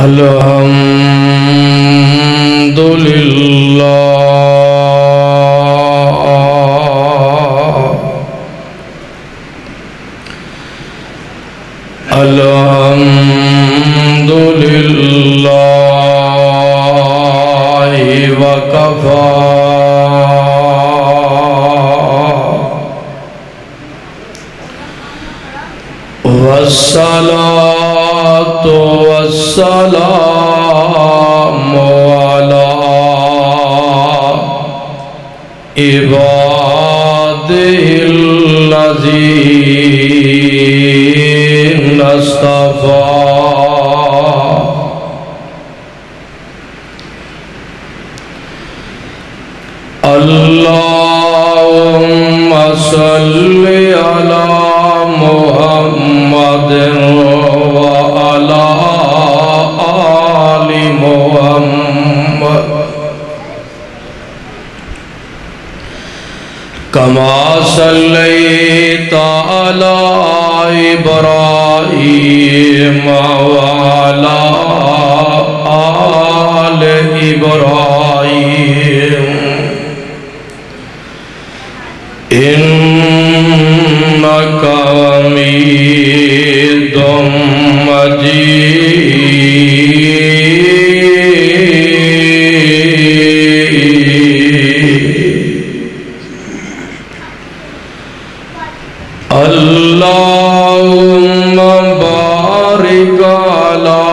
Alhamdulillahi wa kafa wassalatu wassalamu ala ibadihillazina astafa Allahumma salli ala Muhammadin wa ala ali Muhammad kama sallaita ala Ibrahim wa ala ali Ibrahim innaka hamidum majid Allahumma barik ala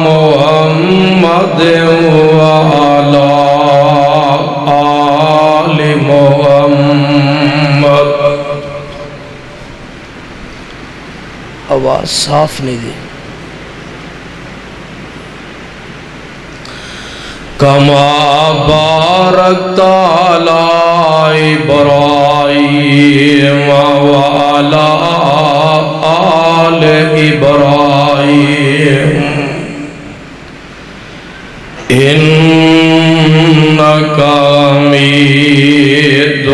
Muhammadin wa ala ali Muhammad آواز صاف نہیں دی کما بارکت علی ابراہیم وعلی آل ابراہیم انک حمید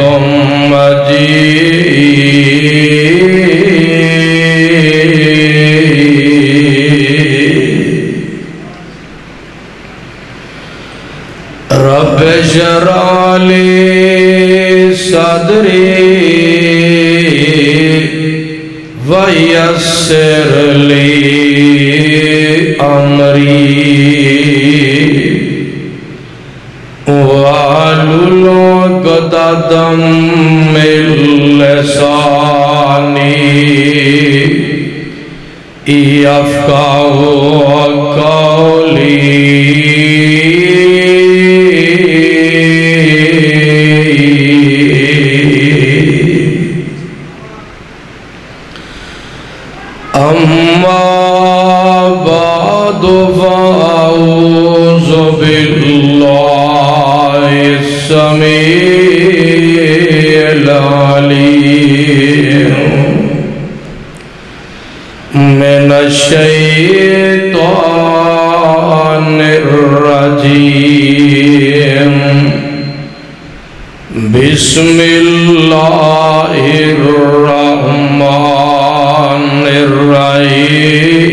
مجید رب اشرح لي صدري ويسر لي أمري واحلل عقدة من لساني يفقهوا قولي أما بعد فأعوذ بالله السميع العليم من الشيطان الرجيم بسم الله الرحمن الرحيم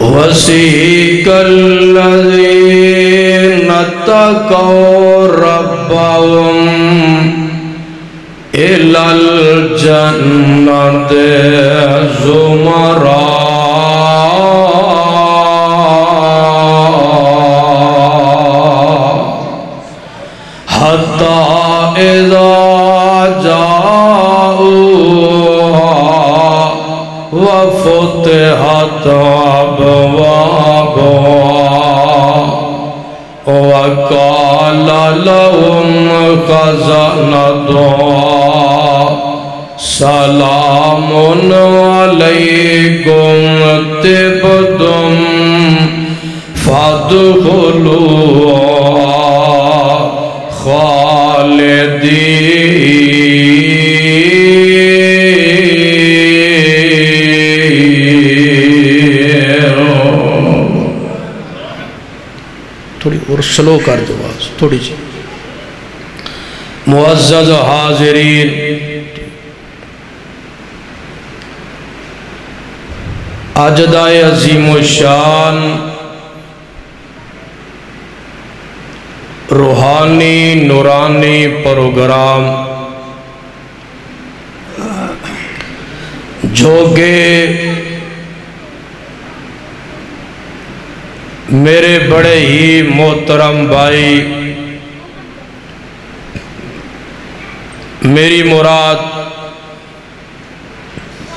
وسيق الذين اتقوا ربهم إلى الجنة زمرا حتى إذا جاءوها وفتحت أبوابها وقال لهم خزنتها سلام عليكم طبتم فادخلوها تھوڑی اور سلو کر دو آواز تھوڑی سی معزز حاضرین، اجدائے عظیم الشان روحانی نورانی پروگرام جو کہ میرے بڑے ہی محترم بھائی، میری مراد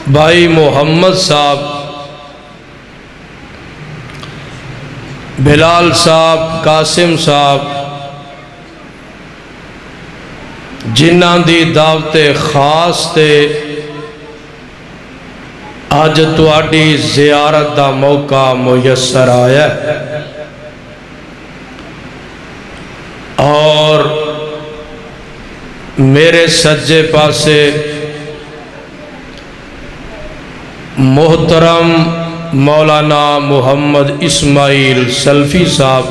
بھائی محمد صاحب، بلال صاحب، قاسم صاحب، جنہاں دی دعوت خاص تے آج تواڈی زیارت دا موقع میسر آیا ہے، اور میرے سجے پاسے محترم مولانا محمد اسماعیل سلفی صاحب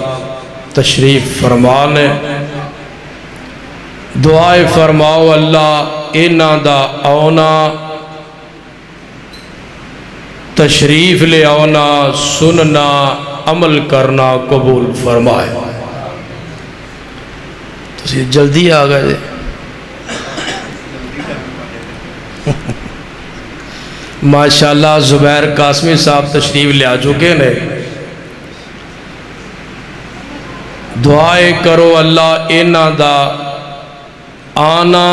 تشریف فرمانے، دعائے فرماؤ اللہ انہاں دا آنا، تشریف لے آنا، سننا، عمل کرنا قبول فرمائے۔ تو جلدی آ گئے ماشاءاللہ۔ زبیر قاسمی صاحب تشریف لے آ چکے نے، دعائے کرو اللہ انہاں دا آنا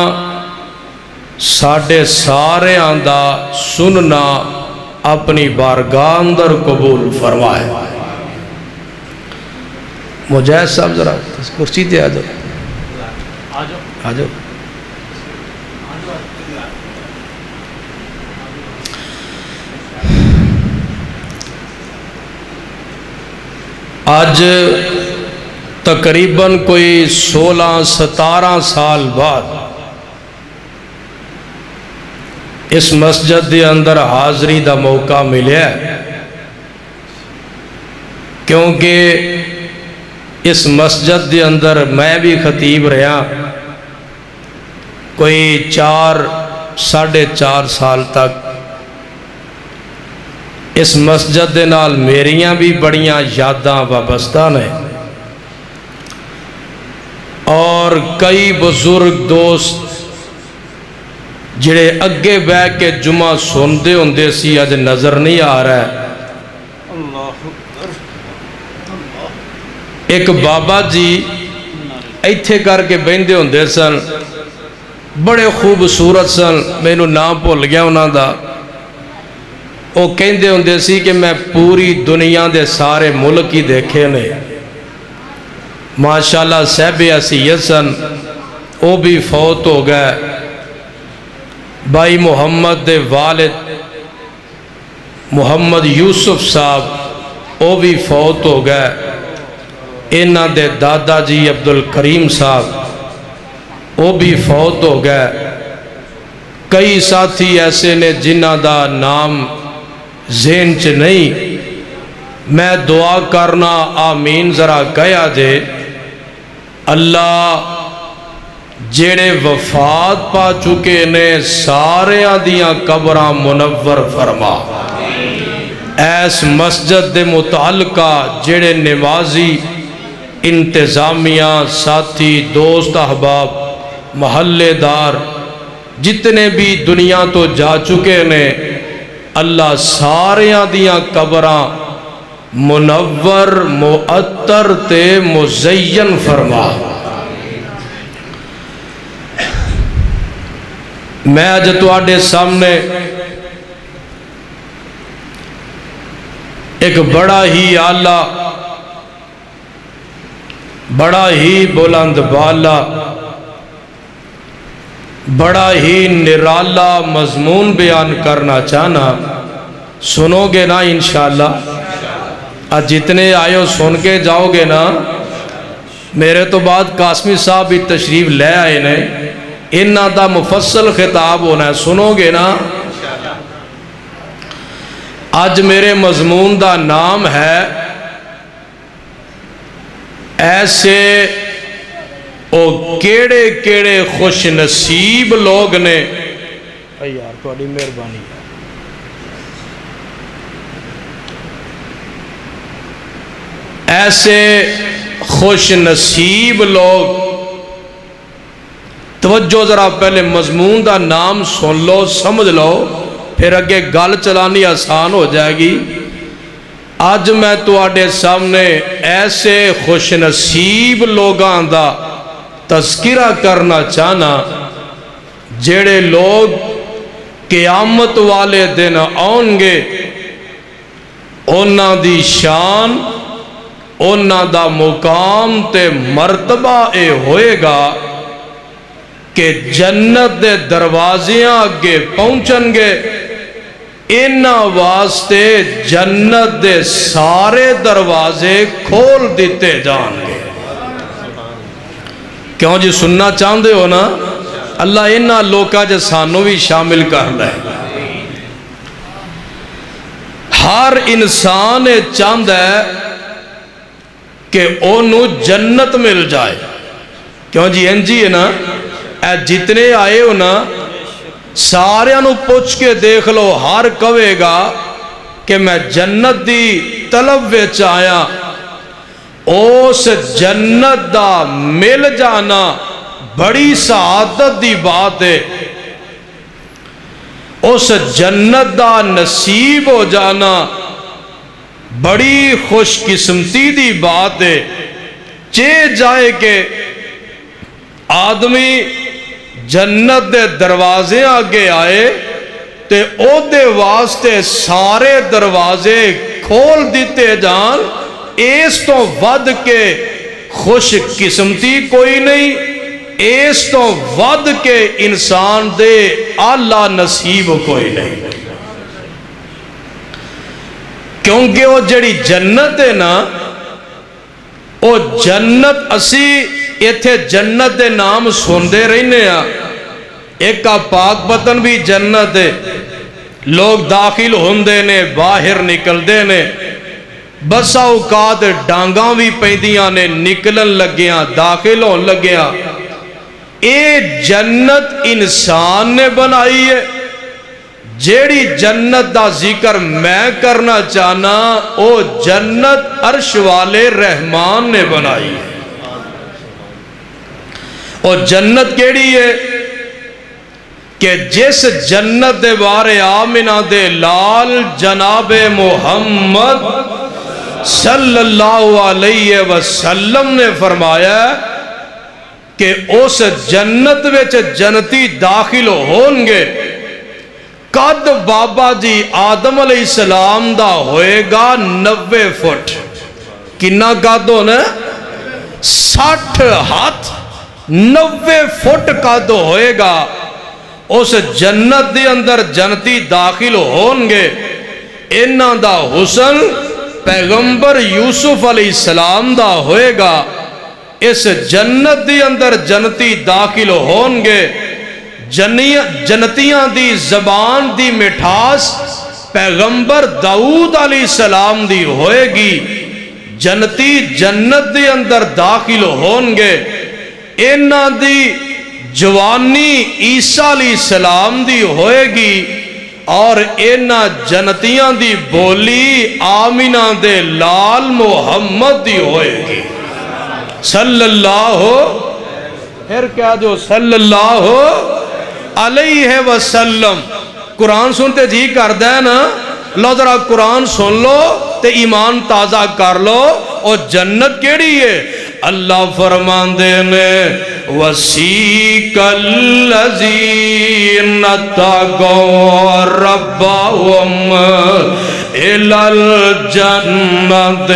ساڑھے سارے آندہ سننا اپنی بارگاہ اندر قبول فرمائے۔ مجاہد صاحب ذرا کرسی تے آ جاؤ، آ جاؤ۔ آج تقریباً کوئی 16-17 سال بعد اس مسجد دے اندر حاضری دا موقع ملیا ہے، کیونکہ اس مسجد دے اندر میں بھی خطیب رہا کوئی 4-4.5 سال تک۔ اس مسجد دے نال میریاں بھی بڑیاں یاداں وابستہ نے، اور کئی بزرگ دوست جڑے اگے بہ کے جمعہ سندے ہوندے سی اج نظر نہیں آ رہا ہے۔ ایک بابا جی ایتھے کر کے بہندے ہوندے سن، بڑے خوبصورت سن، مینوں نام بھول گیا انہاں دا۔ وہ کہندے ہوندے سی کہ میں پوری دنیا دے سارے ملک ہی دیکھے نے۔ ماشاءاللہ صاحب حیثیت سن، وہ بھی فوت ہو گئے۔ بھائی محمد دے والد محمد یوسف صاحب وہ بھی فوت ہو گئے۔ انہاں دے دادا جی عبدالکریم صاحب وہ بھی فوت ہو گئے۔ کئی ساتھی ایسے نے جنہاں دا نام ذہن چ نہیں، میں دعا کرنا آمین ذرا کہیا جے، اللہ جڑے وفات پا چکے نے سارے دیاں قبراں منور فرما۔ ایس مسجد دے متعلقہ جڑے نمازی، انتظامیہ، ساتھی، دوست، احباب، محلے دار جتنے بھی دنیا تو جا چکے نے، اللہ سارے دیاں قبراں منور معطر تے مزین فرما۔ میں آج تواڈے سامنے ایک بڑا ہی اعلیٰ، بڑا ہی بلند بالا، بڑا ہی نرالا مضمون بیان کرنا چاہنا، سنو گے نا انشاءاللہ؟ آج جتنے آئے ہو سن کے جاؤ گے نا؟ میرے تو بعد قاسمی صاحب بھی تشریف لے آئے نے، انہاں دا مفصل خطاب ہونا ہے، سنو گے نا؟ آج میرے مضمون دا نام ہے ایسے او کیڑے کیڑے خوش نصیب لوگ نے. یار تھوڑی مہربانی ہے. ایسے خوش نصیب لوگ. توجہ ذرا پہلے مضمون دا نام سن لو سمجھ لو پھر اگے گل چلانی آسان ہو جائے گی. آج میں تواڈے سامنے ایسے خوش نصیب لوگاں دا تذکرہ کرنا چاہنا جڑے لوگ قیامت والے دن آؤں گے. انہاں دی شان انہاں دا مقام تے مرتبہ اے ہوئے گا کہ جنت دے دروازیاں اگے پہنچن گے. انہاں واسطے جنت دے سارے دروازے کھول دیتے جان گے. کیوں جی سننا چاہندے ہو نا؟ اللہ انہاں لوکا جے سانو بھی شامل کر لے. ہر انسان چاہندہ ہے کہ انہوں جنت مل جائے. کیوں جی انجی ہے نا؟ اے جتنے آئے ہو نا سارے انہوں پوچھ کے دیکھ لو ہر کہے گا کہ میں جنت دی طلب وچ آیا. اس جنت دا مل جانا بڑی سعادت دی بات ہے. اس جنت دا نصیب ہو جانا بڑی خوش قسمتی دی بات ہے. جائے کہ آدمی جنت دے دروازے آگے آئے تے او دے واسطے سارے دروازے کھول دیتے جان. اس تو ود کے خوش قسمتی کوئی نہیں. اس تو ود کے انسان دے اعلیٰ نصیب کوئی نہیں. کیونکہ وہ جڑی جنت ہے نا وہ جنت اسی ایتھے جنت دے نام سندے رہنے ہیں. ایک کا پاک بطن بھی جنت ہے. لوگ داخل ہوندے نے باہر نکل دے نے. بسا اوقات ڈانگاں بھی پیندیاں نے نکلن لگیاں داخل ہون لگیاں. اے جنت انسان نے بنائی ہے. جیڑی جنت دا ذکر میں کرنا چاہنا او جنت عرش والے رحمان نے بنائی ہے. اور جنت کیڑی ہے کہ جس جنت دے بارے آمنہ دے لال جناب محمد صلی اللہ علیہ وسلم نے فرمایا کہ اس جنت وچ جنتی داخل ہون گے. قد بابا جی آدم علیہ السلام دا ہوئے گا 90 فٹ. کنا قد ہونا 60 ہاتھ 90 فٹ قد ہوئے گا. اس جنت دے اندر جنتی داخل ہون گے. انہاں دا حسن پیغمبر یوسف علیہ السلام دا ہوئے گا. اس جنت دے اندر جنتی داخل ہون گے. جنتیاں دی زبان دی مٹھاس پیغمبر داؤد علیہ السلام دی ہوئے گی. جنتی جنت دے اندر داخل ہون گے. انہاں دی جوانی عیسیٰ علیہ السلام دی ہوئے گی. اور انہاں جنتیاں دی بولی آمینہ دے لال محمد دی ہوئے گی صلی اللہ پھر کیا جو صلی اللہ علیہ وسلم. قرآن سنتے جی کر دے نا لو ذرا قرآن سن لو تے ایمان تازہ کر لو. اور جنت کیڑی ہے؟ اللہ فرمان دینے وَسِيقَ الَّذِينَ اتَّقَوْا رَبَّهُمْ إِلَى الْجَنَّةِ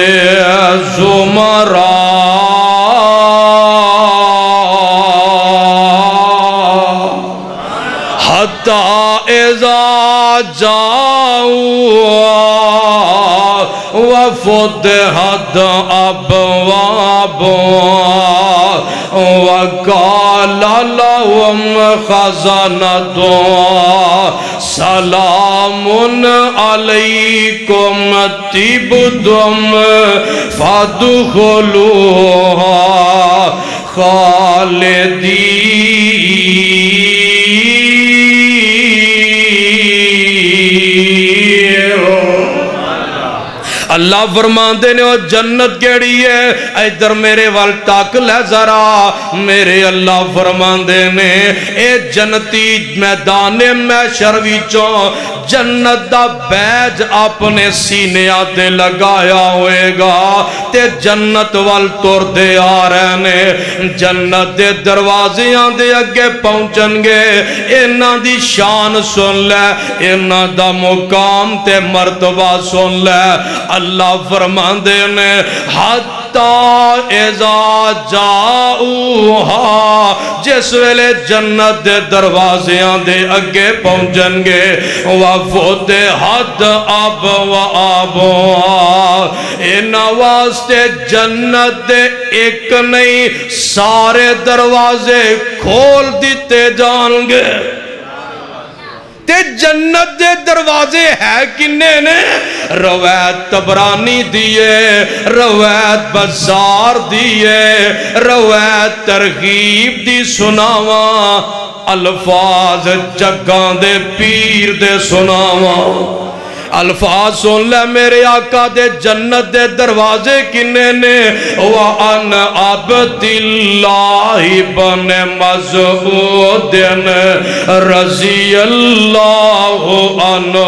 زُمَرًا حَتَّى إِذَا جَاءُوا وَفُتِحَتْ أَبْوَابُهَا وَقَالَ لَهُمْ خَزَنَتُهَا سَلَامٌ عَلَيْكُمْ طِبْتُمْ فَادْخُلُوهَا اللہ فرماندے نے وہ جنت کیڑی ہے ادھر میرے وال تاک لے ذرا میرے اللہ فرماندے نے اے جنتی میدان محشر وچوں جنت دا بیج اپنے سینے آتے لگایا ہوئے گا تے جنت وال تور دے آ رہے نے جنت دے دروازیاں دے اگے پہنچن گے انہاں دی شان سن لے انہاں دا مقام تے مرتبہ سن لے اللہ فرماندے نے حتی اذا جاؤہا جس ویلے جنت دے دروازیاں دے اگے پہنچن گے وَفُتِحَتْ أَبْوَابُهَا ان واسطے جنت دے ایک نہیں سارے دروازے کھول دیتے جان گے تے جنت دے دروازے ہے کنے نے روایت طبرانی دیئے روایت بزار دیئے روایت ترغیب دی سناواں الفاظ جگاں دے پیر دے سناواں الفاظ سن لے میرے آقا دے جنت دے دروازے کنے نے وَأَنْ عَبْدِ اللَّهِ بَنِ مَسْعُودٍ رضی اللہ عنہ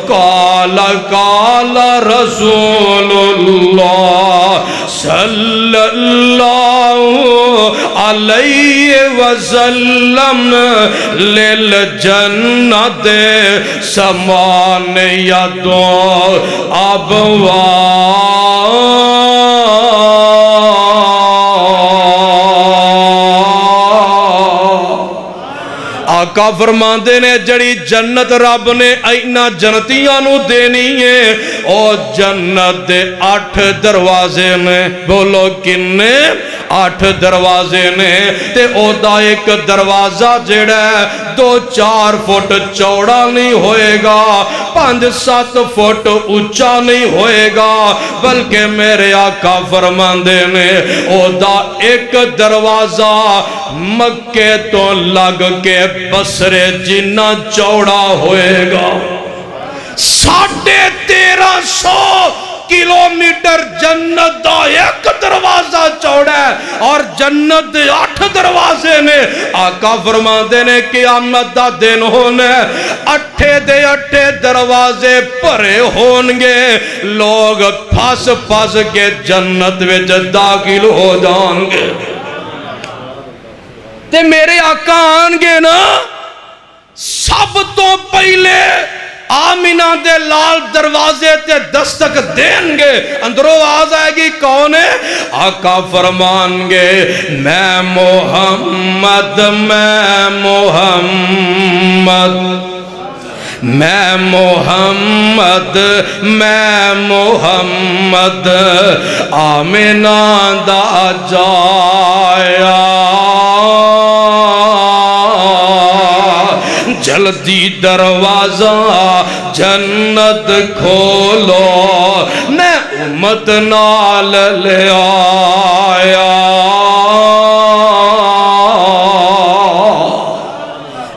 قال قال رسول اللہ صلی اللہ علیہ وسلم للجنت سمان یدو آقا فرماندے نے جڑی جنت رب نے اینا جنتیاں نو دینی ہے او جنت دے 8 دروازے نے بولو کنے 8 دروازے نے تے او دا ایک دروازہ جڑا ہے 2-4 فٹ چوڑا نہیں ہوئے گا 5-7 فٹ اونچا نہیں ہوئے گا بلکہ میرے آقا فرماندے نے او دا ایک دروازہ مکے تو لگ کے بصرے جنہ چوڑا ہوئے گا 1350 کلومیٹر جنت دا ایک دروازہ چوڑا ہے اور جنت دے 8 دروازے نے آقا فرماندے نے قیامت دا دن ہونے 8 دروازے پرے ہونگے لوگ پھاس پھاس کے جنت وچ داخل ہو جانگے تے میرے آقا آنگے نا سب تو پہلے آمینہ دے لال دروازے تے دستک دیں گے اندروں آواز آئے گی کون ہے آقا فرمان گے میں محمد میں محمد میں محمد میں محمد آمینہ دا جایا جلدی دروازہ جنت کھولو میں امت نال لے آیا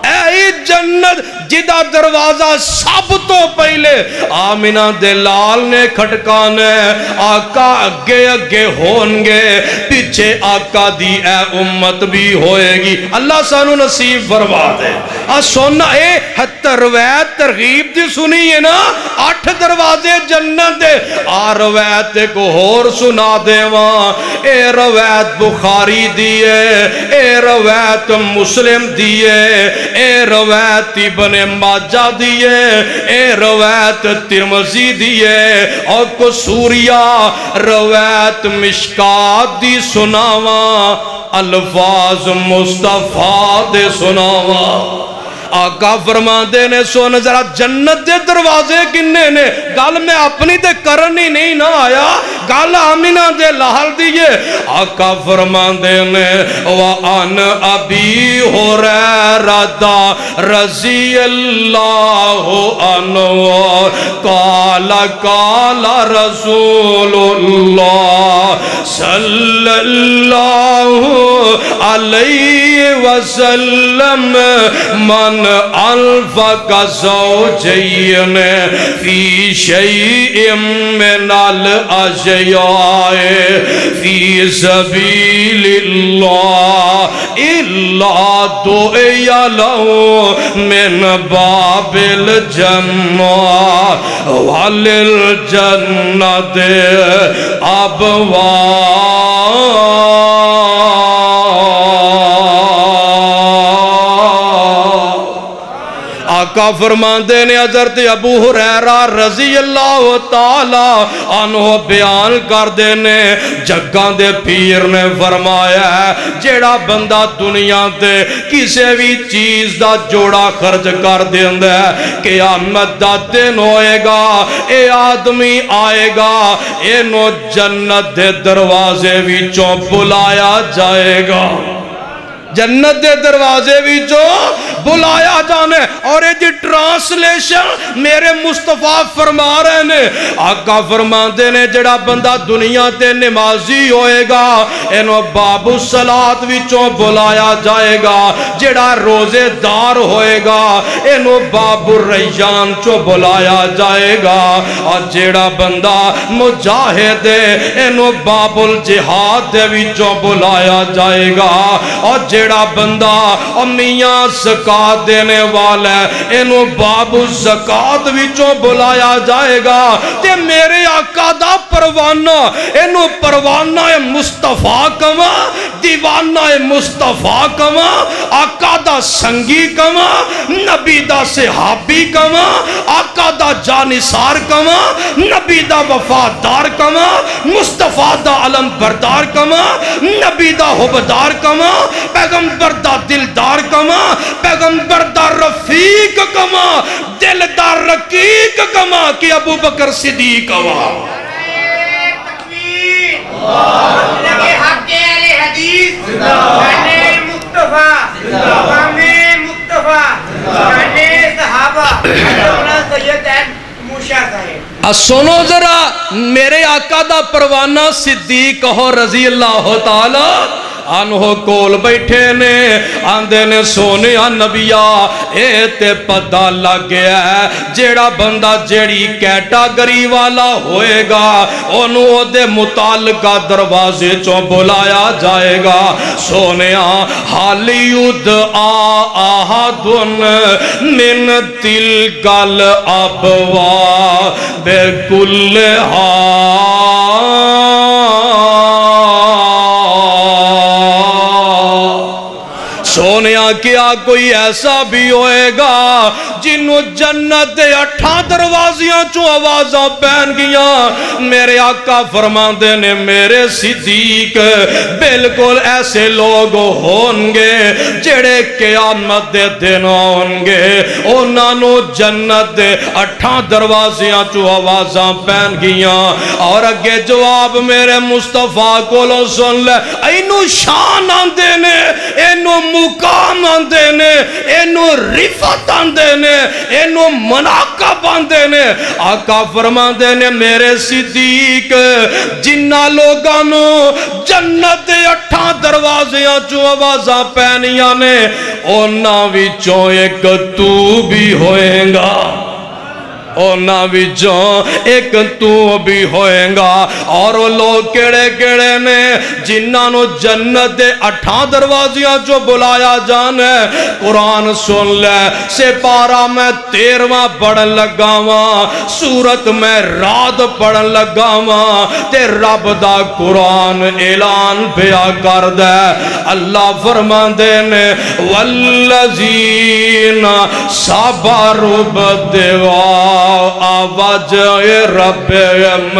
اے جنت جدہ دروازہ سب تو پہلے آمینہ دلال نے کھٹکانے آقا اگے اگے ہونگے پیچھے آقا دی اے امت بھی ہوئے گی اللہ سانو نصیب فرما دے سونا اے روایت ترغیب دی سنی ہے نا 8 دروازے جنت دے روایت کو اور سنا دے وہاں اے روایت بخاری دیئے اے روایت مسلم دیئے اے روایت ابن ماجہ دیئے اے روایت ترمذی دیئے اور کو سوریہ روایت مشکات دی سناواں الفاظ مصطفیٰ دے سناواں آقا فرماندے نے سو نظرہ جنت دے دروازے کنے نے گل میں اپنی دے کرنی نہیں نہ آیا گل آمینہ دے لحل دیئے آقا فرماندے نے وَأَنْ أَبِي هُرَيْرَةَ رضی اللہ عنہ قال قال رسول اللہ صلی اللہ علیہ وسلم من انفق زوجین فی شیء من الاشیاء فی سبیل اللہ الا دعی لہ من باب الجنہ وللجنۃ آقا فرماندے نے حضرت ابو ہریرہ رضی اللہ تعالی عنہ بیان کر دینے جگاں دے پیر نے فرمایا ہے جیڑا بندہ دنیا تے کسے بھی چیز دا جوڑا خرچ کر دیندہ ہے قیامت دا دن ہوئے گا اے آدمی آئے گا اینو جنت دے دروازے وچوں بلایا جائے گا جنت دے دروازے وچوں بلایا جانے اور یہ جی ٹرانسلیشن میرے مصطفیٰ فرما رہے نے آقا فرما دینے جڑا بندہ دنیا تے نمازی ہوئے گا انہوں باب الصلاۃ وچوں بلایا جائے گا جڑا روزے دار ہوئے گا انہوں باب الریان چوں بلایا جائے گا اور جڑا بندہ مجاہد ہے انہوں باب الجہاد دے وچوں بلایا جائے گا اور جڑا بندہ میاں زکاة دینے والا ہے انہوں باب الزکاة وچوں بلایا جائے گا تے میرے آقا دا پروانہ انہوں پروانہ مصطفیٰ کما دیوانہ مصطفیٰ کما آقا دا سنگی کما نبی دا صحابی کما آقا دا جانثار کما نبی دا وفادار کما مصطفیٰ دا علم بردار کما نبی دا حبدار کما پیغمبر دا دلدار کما پیغمبر دا رفیق کما دلدار رقیق کما کہ ابو بکر صدیق کما لگے حق اہل حدیث شانے مصطفیٰ مقام مصطفیٰ شانے صحابہ حضرت سید موسیٰ صاحب سنو ذرا میرے آقا دا پروانہ صدیق ہو رضی اللہ تعالی عنہ کول بیٹھے نے آندے نے سونیا نبیا اے تے پتہ لگ گیا ہے جیڑا بندہ جیڑی کیٹاگری والا ہوئے گا انہوں دے متعلقہ دروازے چوں بلایا جائے گا سونیا حالیود آہدن من تلک الابوا بکل سونیا کیا کوئی ایسا بھی ہوئے گا جنہوں جنت دے 8 دروازیاں چوں آوازاں پہن گیا میرے آقا فرماندے نے میرے صدیق بالکل ایسے لوگ ہونگے جڑے قیامت دے دن ہونگے انہوں جنت دے 8 دروازیاں چوں آوازاں پہن گیا اور اگے جواب میرے مصطفیٰ کو لو سن لے اینو شان آندے نے اینو مقام آندے نے اینو رفت آندے نے اینو مناقب آندے نے آقا فرما دے نے میرے صدیق جنہ لوگانو جنت 8 دروازیاں چوں آوازاں پہنیاں نے اونا وچوں ایک تو بھی ہوئے گا اونا وچوں ایک تو بھی ہوئے گا اور وہ لوگ کیڑے کیڑے نے جنہاں نو جنت دے 8 دروازیاں جو بلایا جانے قرآن سن لے سپارہ میں 13واں پڑھن لگا ہاں سورت میں رات پڑھن لگا ہاں تے رب دا قرآن اعلان بیا کر دے اللہ فرمان دے نے والذین صبروا بالدعاء وجه ربهم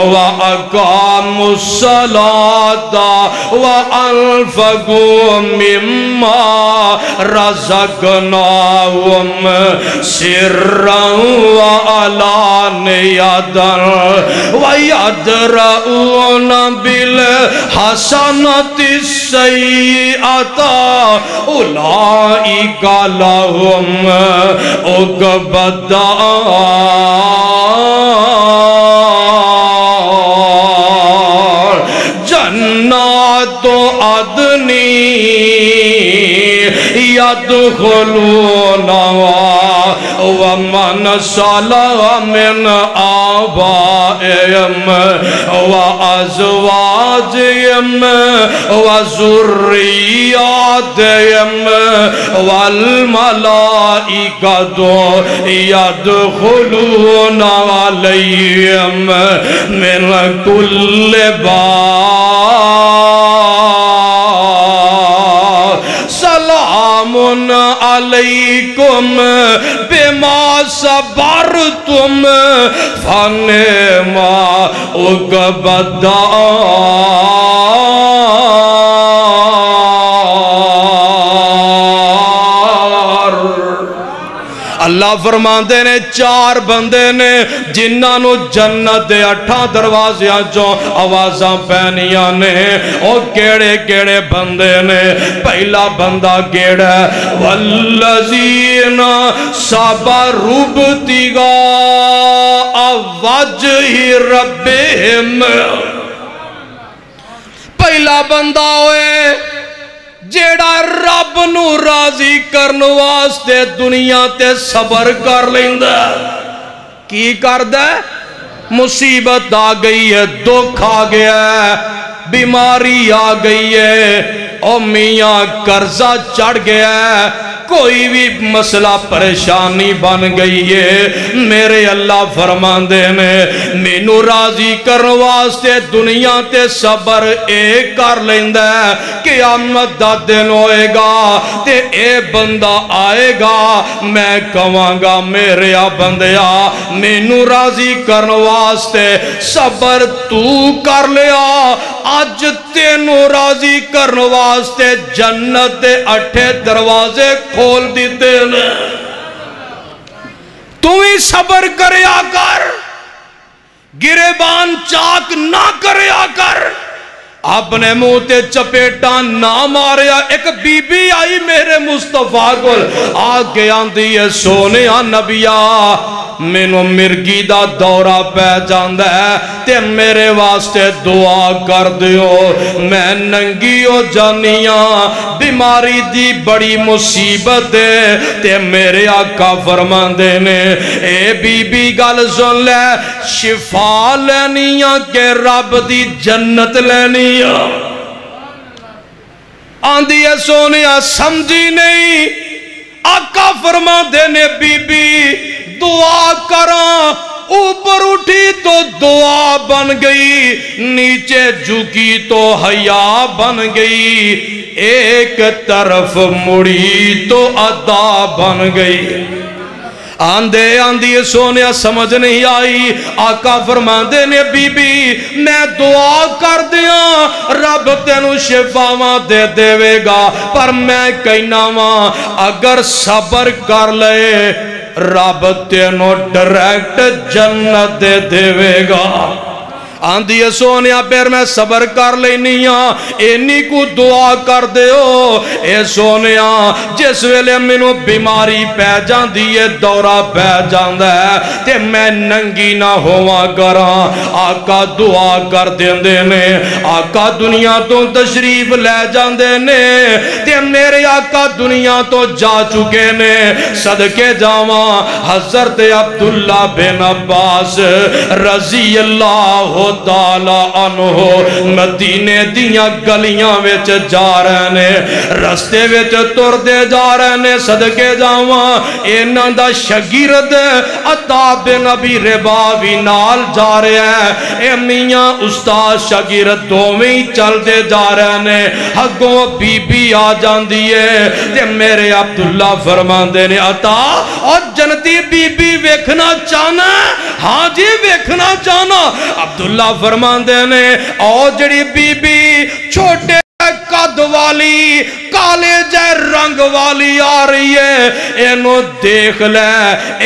وأقاموا الصلاة وأنفقوا مما رزقناهم سرا وعلانية ويدرؤون بالحسنة السيئة أولئك لهم عقبى الدار جنات عدنی يدخلون ومن صلح من آبائهم وأزواجهم وذرياتهم والملائكة يدخلون عليهم من كل باب سلام علیکم بما صبرتم فنعم عقبی الدار۔ اللہ فرماندے نے چار بندے نے جنہاں نو جنت دے 8 دروازیاں چوں آوازاں پینیاں نے، او کیڑے کیڑے بندے نے؟ پہلا بندہ کیڑا ہے والذین صبروا ابتغاء وجہ ربہم۔ پہلا بندہ ہوئے جیڑا رب نو راضی کرن واسطے دنیا تے صبر کر لیندہ۔ کی کردہ؟ مصیبت آ گئی ہے، دکھ آ گیا ہے، بیماری آ گئی ہے، او میاں قرضہ چڑھ گیا ہے، کوئی بھی مسئلہ پریشانی بن گئی ہے، میرے اللہ فرماندے نے مینوں راضی کرن واسطے دنیا تے صبر ایک کر لیندہ ہے، قیامت دا دن ہوئے گا تے اے بندہ آئے گا، میں کہاں گا میرے بندیا مینوں راضی کرن واسطے صبر تو کر لیا، آج تینوں راضی کرن واسطے جنت دے 8 دروازے کھول دیتے ہیں، تو ہی صبر کریا کر، گریبان چاک نہ کریا کر، اپنے منہ تے چپیٹاں نہ ماریا۔ ایک بی بی آئی میرے مصطفیٰ کو آگے آندھی ہے سونیا نبیہ مینوں مرگی دا دورہ پہ جاندہ ہے تے میرے واسطے دعا کر دیو، میں ننگی ہو جانیاں، بیماری دی بڑی مصیبت ہے تے میرے آقا فرماندے نے اے بی بی گل سن لے، شفا لینیاں کہ رب دی جنت لینیاں۔ آندھی ہے سونیا سمجھی نہیں، آقا فرماندے نے بی بی دعا کراں، اوپر اٹھی تو دعا بن گئی، نیچے جھکی تو حیا بن گئی، ایک طرف مڑی تو ادا بن گئی۔ آندھے آندھی سونیا سمجھ نہیں آئی، آقا فرماندے نے بی بی میں دعا کر دیاں رب تینوں شفاواں دے دے گا، پر میں کہنا ماں اگر صبر کر لے رب تینوں ڈائریکٹ جنت دے دے گا۔ آندھی سونیا پھر میں صبر کر لینیاں، اینی کو دعا کر دیو اے سونیا جس ویلے مینوں بیماری پہ جاندی ہے دورہ پہ جاندہ ہے تے میں ننگی نہ ہوا کراں، آقا دعا کر دیندے نے، آقا دنیا تو تشریف لے جاندے نے تے میرے آقا دنیا تو جا چکے نے، صدقے جاواں حضرت عبداللہ بن عباس رضی اللہ تعالیٰ عنہ مدینے دیاں گلیاں وچ جا رہے نے، رستے وچ تر دے جا رہے نے، صدقے جاواں انہاں دا شاگرد عطا بن ابی رباح وی نال جا رہے ہیں، اے میاں استاد شاگرد دوویں چل دے جا رہے نے، اگوں بی بی آ جاندی ہے تے میرے عبداللہ فرماندے نے عطا اور جنتی بی بی ویکھنا چاہنا؟ ہاں جی ویکھنا چاہنا۔ عبداللہ فرماندے نے او جڑی بی بی چھوٹے قد والی کالے جے رنگ والی آ رہی ہے اینو دیکھ لے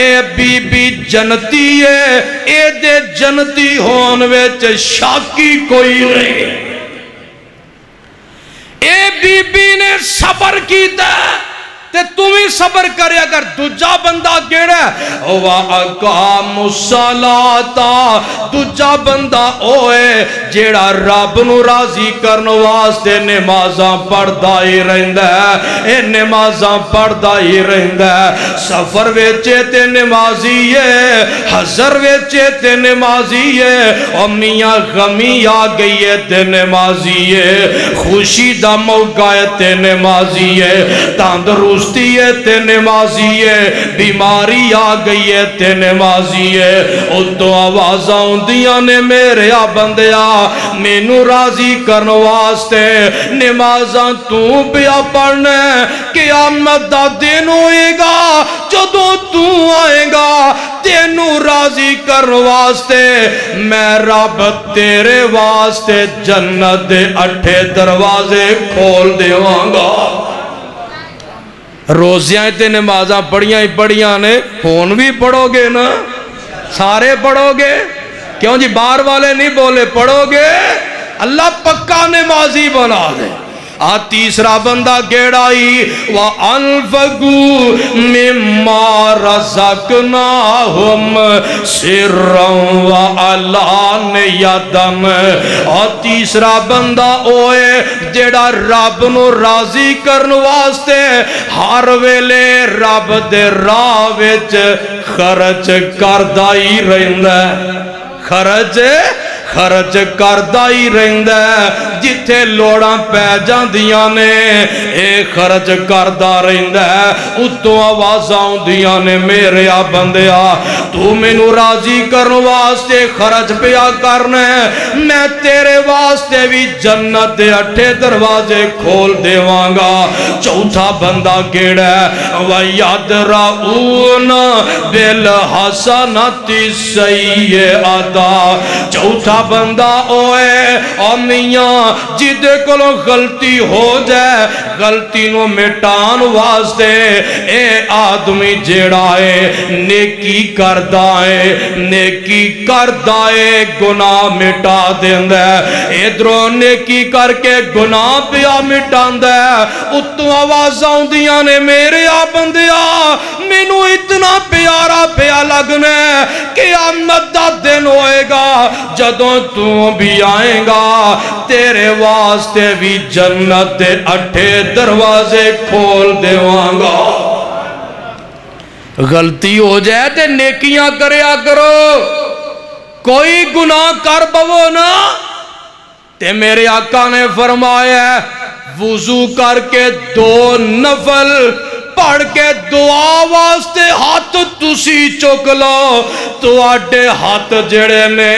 اے بی بی جنتی ہے، اے دے جنتی ہون وچ شاکی کوئی نہیں۔ اے بی بی نے صبر کیتا تے تم ہی صبر کرے اگر دوجا بندہ کیڑا ہے وَأَقَامُ الصَّلَاةَ دوجا بندہ اوے جیڑا رب نو راضی کرن واسطے نمازاں پڑھدا ہی رہندا ہے اے نمازاں پڑھدا ہی رہندا ہے سفر وچ تے نمازی ہے حضر وچ تے نمازی ہے او میاں غمی آ گئی ہے تے نمازی ہے خوشی دا موقع ہے تے نمازی ہے تندرستی ہے تے نمازی ہے بیماری آ گئی ہے تے نمازی ہے او تو آوازاں ہوندیاں نے میرے آ بندیا مینوں راضی کرن واسطے نمازاں تو پیا پڑھنا قیامت دا دن ہوئے گا جدوں تو آئے گا تینوں راضی کرن واسطے میں رب تیرے واسطے جنت دے 8 دروازے کھول دیواں گا روزیاں تے نمازاں پڑھیاں ہی پڑھیاں نے ہون بھی پڑھو گے نا سارے پڑھو گے کیوں جی بار والے نہیں بولے پڑھو گے اللہ پکا نمازی بنا دے تیسرا بندہ گیڑائی وَأَنفَقُوا مِمَّا رَزَقْنَاهُمْ سِرًّا وَعَلَانِيَةً اور تیسرا بندہ اوئے جیڑا رب نو راضی کرن واسطے ہر ویلے رب دے راہ وچ خرچ کردا ہی رہندا خرچ کردہ ہی رہندا ہے جتھے لوڑاں پہ جاندیاں نے اے خرچ کردہ رہندا ہے اتوں آوازاں ہوندیاں نے میرے آ بندیا تو مینوں راضی کرن واسطے خرچ پیا کرنا ہے میں تیرے واسطے بھی جنت دے 8 دروازے کھول دیواں گا چوتھا بندہ کیڑا ہے وَيَدْرَؤُونَ بِالْحَسَنَةِ السَّيِّئَةَ چوتھا بندہ اوے او میاں جدے کولو غلطی ہو جائے غلطی نو مٹان واسطے اے آدمی جیڑا ہے نیکی کردہ ہے گناہ مٹا دیندہ ہے ادھروں نیکی کر کے گناہ پیا مٹاندہ ہے اتوں آوازاں ہوندیاں نے میرے آ بندیا مینوں اتنا پیارا پیا لگنا ہے قیامت دا دن ہوئے گا جدوں تو بھی آئیں گا تیرے واسطے بھی جنت دے 8 دروازے کھول دیواں گا غلطی ہو جائے تے نیکیاں کریا کرو کوئی گناہ کر بو نا تے میرے آقا نے فرمایا وضو کر کے 2 نفل پڑھ کے دعا واسطے ہاتھ تسی چک لو تو آڈے ہاتھ جڑے نے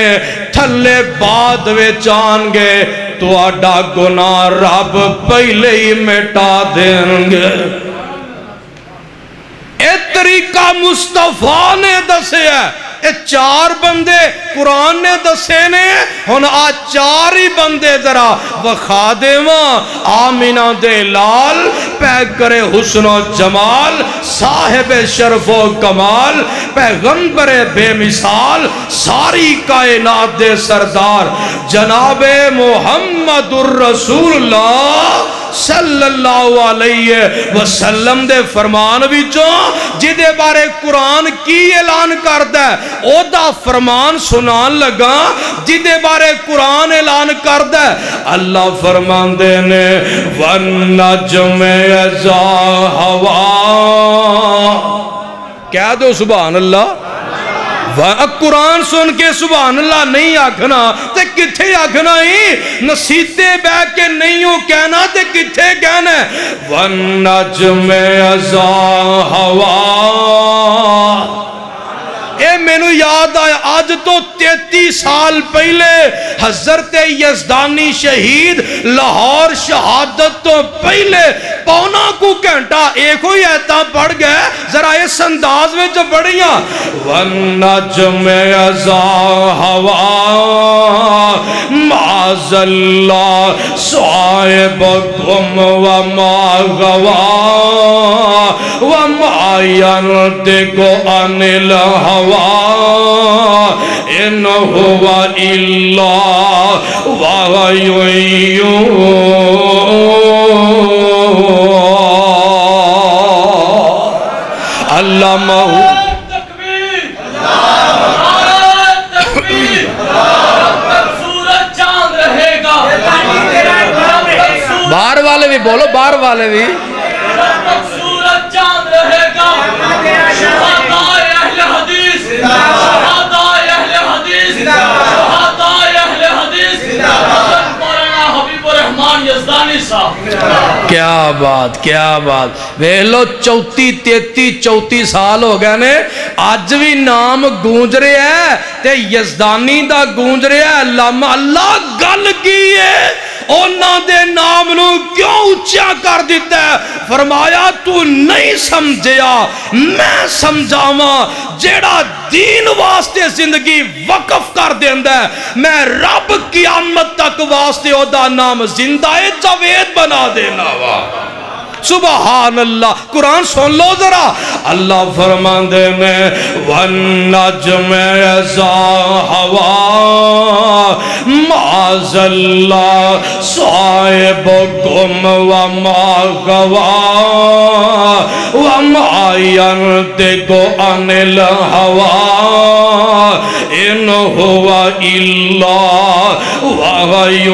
تھلے بعد ویچان گے تو آڈا گناہ رب پہلے ہی مٹا دیں گے اے طریقہ مصطفیٰ نے دسے ہے اے 4 بندے قرآن نے دسے نے ہن آ 4 ہی بندے ذرا وخا دیواں آمینہ دے لال پہ کرے حسن و جمال صاحب شرف و کمال پیغمبر بے مثال ساری کائنات دے سردار جناب محمد الرسول اللہ صلی اللہ علیہ وسلم دے فرمان وچوں جدے بارے قرآن کی اعلان کردہ ہے او دا فرمان سنان لگا جدے بارے قرآن اعلان کردہ ہے اللہ فرمان دینے وَالنَّجْمِ اِذَا هَوَىٰ کہہ دو سبحان اللہ قرآن سن کے سبحان اللہ نہیں آکھنا تے کتھے آکھنا ہی نصیتے بے کے نہیں ہو کہنا تے کتھے کہنا ہے وَالنَّجْمِ اِذَا هَوَىٰ اے مینوں یاد آیا آج تو 33 سال پہلے حضرت یزدانی شہید لاہور شہادت تو پہلے پونا کو گھنٹہ ایک ہوئی ایتا پڑھ گئے ذرا اس انداز میں جو پڑھیاں وَالنَّجْمِ اِذَا هَوَىٰ مَعَذَ اللَّهِ صَاحِبَكُمْ وَمَا غَوَىٰ وَمَا يَنْطِقُ عَنِ الْهَوَىٰ إِنْ هُوَ إِلَّا وَحْيٌ يُوحَىٰ اللہ مہو تکبیر تکبیر سورج چاند رہے گا باہر والے بھی بولو باہر والے بھی سورج چاند رہے گا شہدائے اہل حدیث شہدائے اہل حدیث شہدائے اہل حدیث حضرت مولانا حبیب الرحمن یزدانی صاحب کیا بات ویلو 34 سال ہو گئے نے آج بھی نام گونج رہے ہیں تے یزدانی دا گونج رہے ہیں اللہ گل کی ہے اونا دے نام نو کیوں اچھا کر دیتا ہے فرمایا تو نہیں سمجھیا میں سمجھاواں جیڑا دین واسطے زندگی وقف کر دیندہ ہے میں رب قیامت تک واسطے او دا نام زندہ جاوید بنا دینا وا سبحان اللہ قرآن سن لو ذرا اللہ فرماندے میں وَالنَّجْمِ إِذَا هَوَىٰ مَعَذَ اللَّهِ صَاحِبُكُمْ وَمَا غَوَىٰ وَمَا يَنطِقُ عَنِ الْهَوَىٰ إِنْ هُوَ إِلَّا وَحْيٌ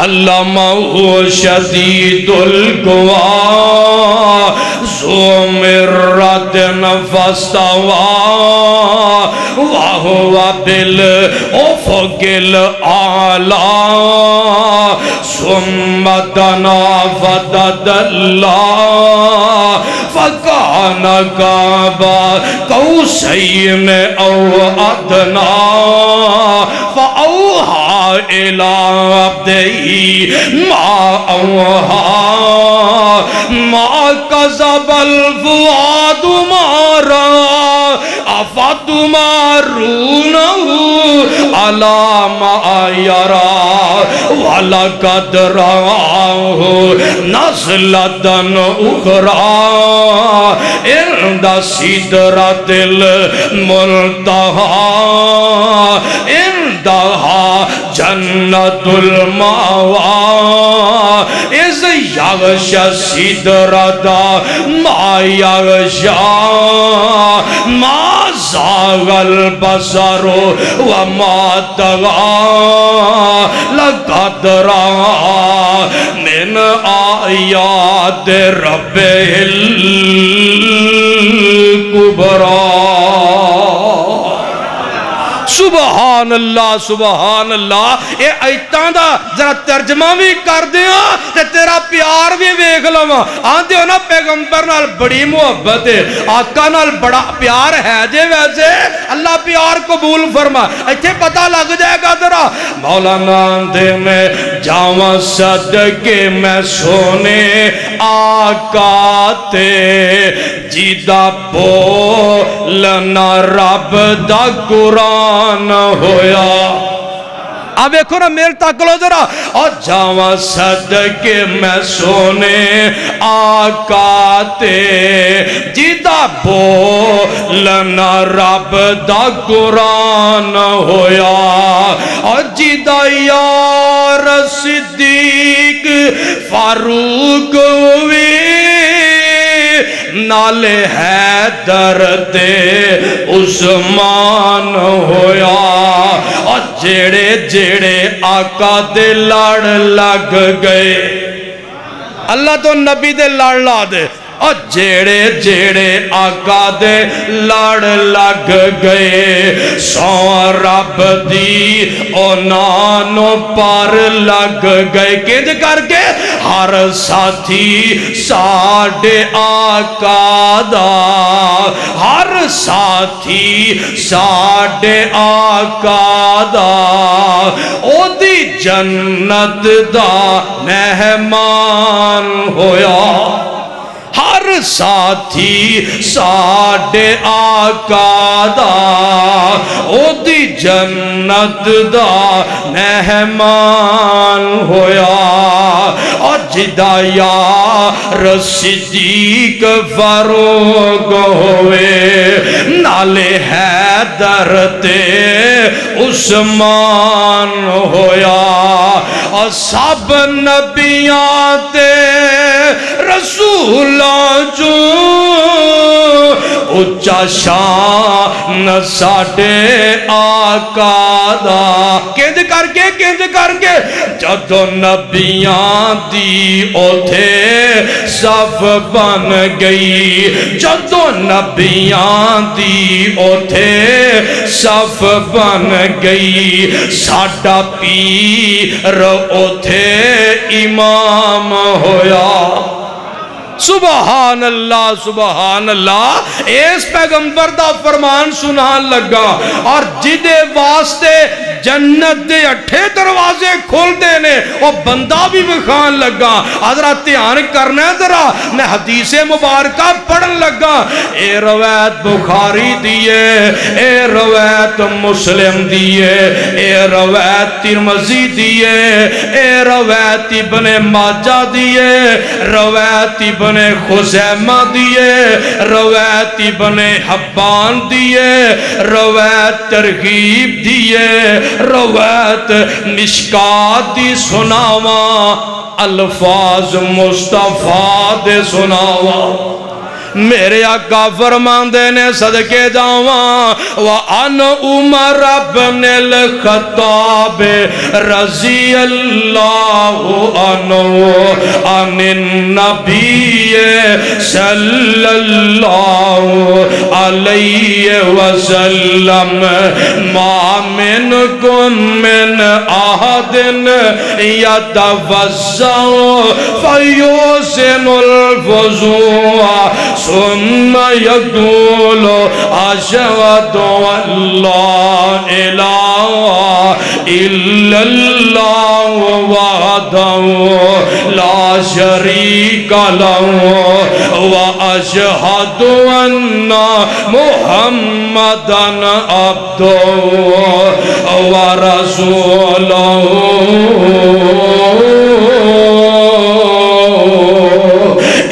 علمہ شدید القوا ذو مرۃ فاستوى وهو بالأفق الأعلى ثم دنا فتدلى فكان قاب قوسين أو أدنى فأوحى إلى عبده ما أوحى ما كذب الفؤاد ما رأى أفتمارونه على ما يرى ولقد رآه نزلة أخرى عند سدرة المنتهى عندها جنة المأوى إذ يغشى السدرة ما يغشى ما زاغ البصر وما طغى لقد رأى من آيات ربه الكبرى سبحان اللہ اے ایتاں دا ذرا ترجمہ بھی کر دیا تے تیرا پیار بھی ویکھ لواں آندے ہو نا پیغمبر نال بڑی محبت ہے آقا نال بڑا پیار ہے جے ویسے اللہ پیار قبول فرما ایتھے پتہ لگ جائے گا ذرا مولانا دے میں جاواں صدقے میں سونے آقا تے جیدہ بولنا رب دا قرآن ہویا اب ایکھو نا میرے تک لو ذرا اور جاواں صدقے میں سونے آقا تے جیدہ بولنا رب دا قرآن ہویا اور جیدہ یار صدیق فاروق ہوئی نالے حیدر تے عثمان ہویا اور جیڑے جیڑے آقا دے لڑ لگ گئے اللہ تو نبی دے لڑ لا دے اور جیڑے جیڑے آقا دے لڑ لگ گئے سو رب دی اونانو پر لگ گئے کنج کر کے ہر ساتھی ساڑھے آقا دا ہر ساتھی ساڑھے آقا دا او دی جنت دا مہمان ہویا ہر ساتھی ساڑھے آقا دا او دی جنت دا مہمان ہویا اور جدہ یار صدیق فاروق ہوئے نالے حیدر تے عثمان ہویا اور سب نبیاں تے رسولاں جو اچا شان ساڑے آقا دا کینج کر کے جدو نبیاں دی اوتھے صف بن گئی جدو نبیاں دی اوتھے صف بن گئی ساڑا پیر اوتھے امام ہویا سبحان اللہ اس پیغمبر دا فرمان سنان لگا اور جدے واسطے جنت دے 8 دروازے کھول دینے اور بندہ بھی بخان لگا حضرت دھیان کرنا ہے ذرا میں حدیث مبارکہ پڑھن لگا اے روایت بخاری دیئے اے روایت مسلم دیئے اے روایت ترمذی دیئے اے روایت ابن ماجہ دیئے روایت ابن خزیمہ دیئے روایت ابن حبان دیئے روایت ترغیب دیئے روایت مشکات دی سناواں الفاظ مصطفیٰ دے سناواں میرے آقا فرماندے نے صدقے جاواں وَعَنْ عُمَرَ بْنِ الْخَطَّابِ رضی اللہ عنہ عن النبی صلی اللہ علیہ وسلم ما منکم من احد یتوضأ فیحسن الوضوء ثم يقول أشهد أن لا إله إلا الله وحده لا شريك له وأشهد أن محمدا عبده ورسوله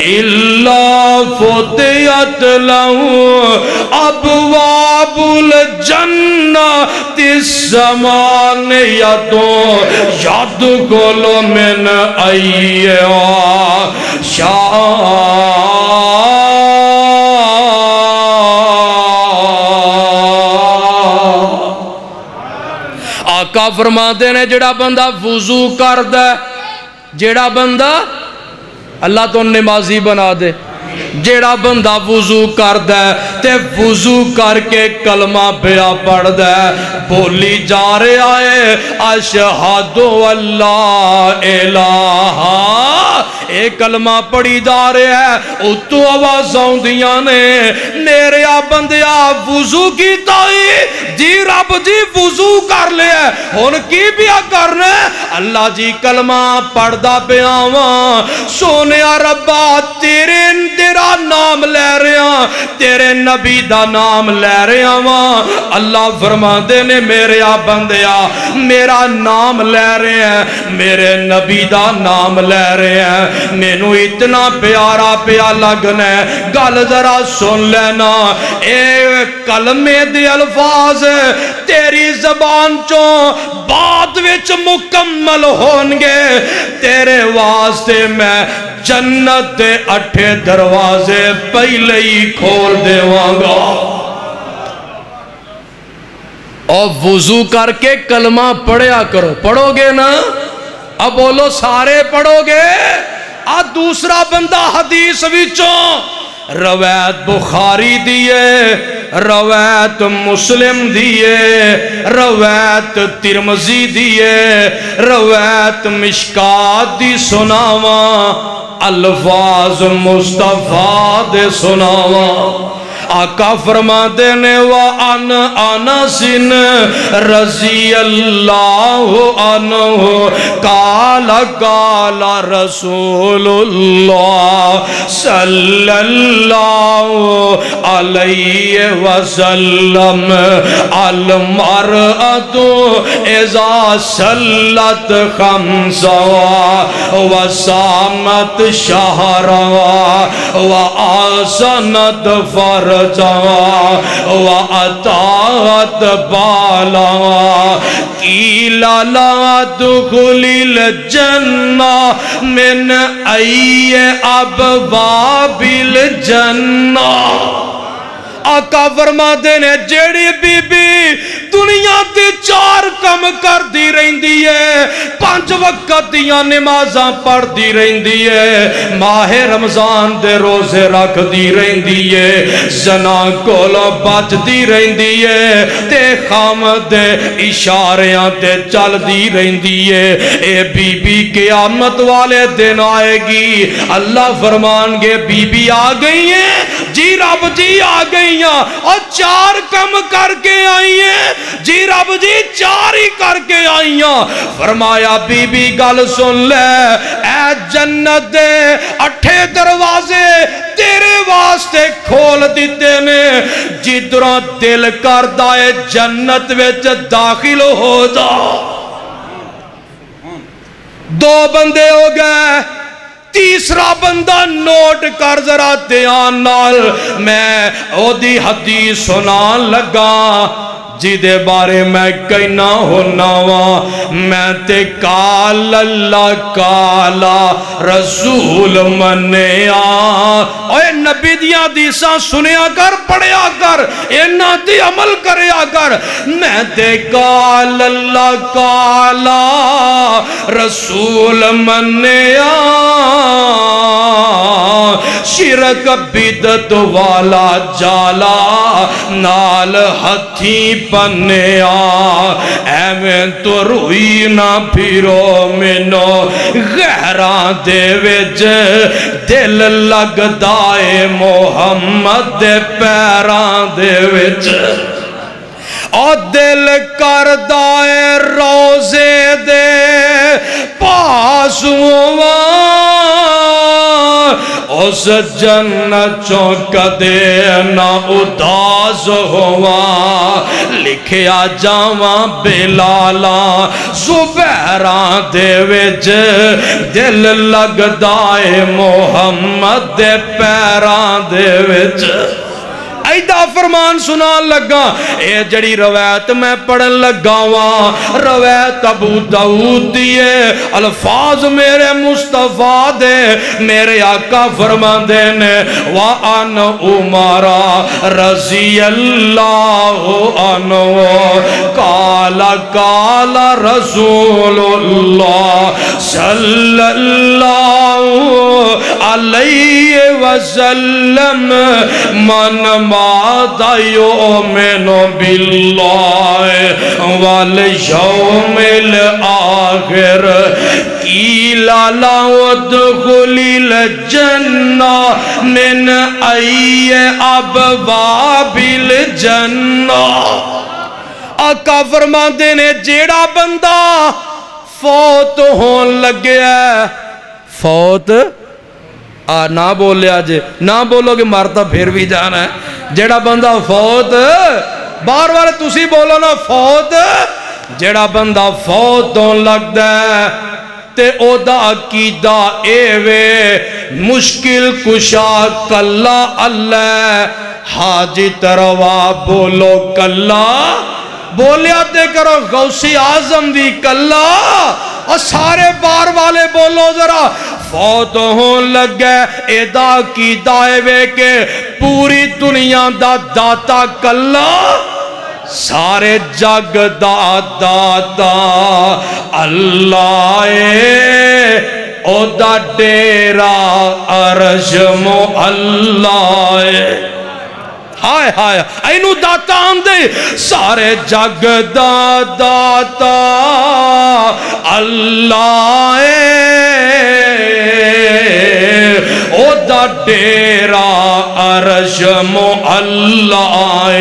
إلا فتحت له ابواب الجنة الثمانية يدخل من أيها شاء آقا فرماتے ہیں جڑا بندہ وضو کردا ہے جڑا بندہ اللہ تو نمازی بنا دے جیڑا بندہ وضو کردا ہے تے وضو کر کے کلمہ پیا پڑھدا ہے بولی جا رہا ہے اشہد اللہ الہ اے کلمہ پڑھی جا رہا ہے اتو آواز آؤندیاں نے میرے بندیا وضو کیتا ہی جی رب جی وضو کر لیا ہن کی پیا کرنا اللہ جی کلمہ پڑھدا پیا واں سونیا ربا تیرا نام لے رہا تیرے نبی دا نام لے رہا واں اللہ فرماندے نے میرے بندیا میرا نام لے رہے ہیں میرے نبی دا نام لے رہے ہیں مینوں اتنا پیارا پیا لگنا ہے گل ذرا سن لینا اے کلمے دے الفاظ تیری زبان چوں بعد وچ مکمل ہونگے تیرے واسطے میں جنت دے 8 دروازے پہلے ہی کھول دیواں گا اور وضو کر کے کلمہ پڑھیا کرو پڑھو گے نا اب بولو سارے پڑھو گے دوسرا بندہ حدیث وچوں روایت بخاری دیئے روایت مسلم دیئے روایت ترمذی دیئے روایت مشکات دی سناواں الفاظ مصطفیٰ دے سناواں آقا فرما دینے وَعَنْ أَنَسٍ رضی اللہ عنہ قال قال رسول اللہ صلی اللہ علیہ وسلم المرأة اذا صلت خمسا وصامت شہرا وآسنت فرجا چاوا وَأَطَاعَتْ بَالَا قِيلَ لَا تُدْخُلِي الْجَنَّةَ مِنْ أَيِّ أَبْوَابِ الْجَنَّةِ آقا فرماتے نے جیڑی بی بی دنیا تے 4 کم کر دی رہندی ہے 5 وقت دیاں نمازاں پڑھ دی رہندی ہے ماہ رمضان دے روزے رکھ دی رہندی ہے زنا کولوں بچ دی رہندی ہے تے خامد دے اشاریاں تے چل دی رہندی ہے اے بی بی قیامت والے دن آئے گی اللہ فرمان گے بی بی آ گئی ہیں جی رب جی آ گئی اور 4 کم کر کے آئی ہیں جی رب جی 4 ہی کر کے آئی ہیں فرمایا بی بی گل سن لے اے جنت دے 8 دروازے تیرے واسطے کھول دیتے نے جدروں دل کردہ ہے جنت وچ داخل ہو جا 2 بندے ہو گئے تیسرا بندہ نوٹ کر ذرا دھیان نال میں او دی حدیث سنان لگا جی دے بارے میں کہنا ہونا وا میں تے کال اللہ کالا رسول منیا اوے نبی دیاں حدیثاں سنیا کر پڑھیا کر انہاں تے عمل کریا کر میں تے کال اللہ کالا رسول منیا شرک بدت والا جالا نال ہتھی پنیا ایویں تو روئی نہ پھرو منو غیران دے وچ دل لگ دائے محمد دے پیران دے وچ اور دل کر دائے روزے دے پاس ہوا اس جنت چونک دے نہ اداس ہوا لکھیا جاواں بلالا زبیران دے وچ دل لگ دائے محمد دے پیران دے وچ ایدہ فرمان سنان لگا اے جڑی روایت میں پڑھن لگا ہوا روایت ابو داؤد دیئے الفاظ میرے مصطفیٰ دے میرے آقا فرمان دینے وَأَنْ عُمَرَ رضی اللہ عنہ قال رسول اللہ صلی اللہ علیہ وسلم من ماد یؤمن باللہ والیوم الآخر قیل له ادخل الجنہ من ای ابواب الجنہ آقا فرماندے نے جیڑا بندہ فوت ہون لگیا فوت نہ بولے آج نہ بولو کہ مرتا پھر بھی جانا ہے جیڑا بندہ فوت بار بار تسی بولو نا فوت جیڑا بندہ فوت ہون لگ ہے تے او دا عقیدہ اے وے مشکل کشا کلا اللہ حاجی تروا بولو کلا بولیا تے کرو غوثی آزم دی کلا اور سارے بار والے بولو ذرا فوت ہون لگ گئے ادا کی دائوے کے پوری دنیا دا داتا کلا سارے جگ دا داتا اللہ او دا ڈیرا عرش مو اللہ ہائے ہائے اینو داتا آندے سارے جگ دا داتا اللہ او دا ڈیرا عرش معلّہ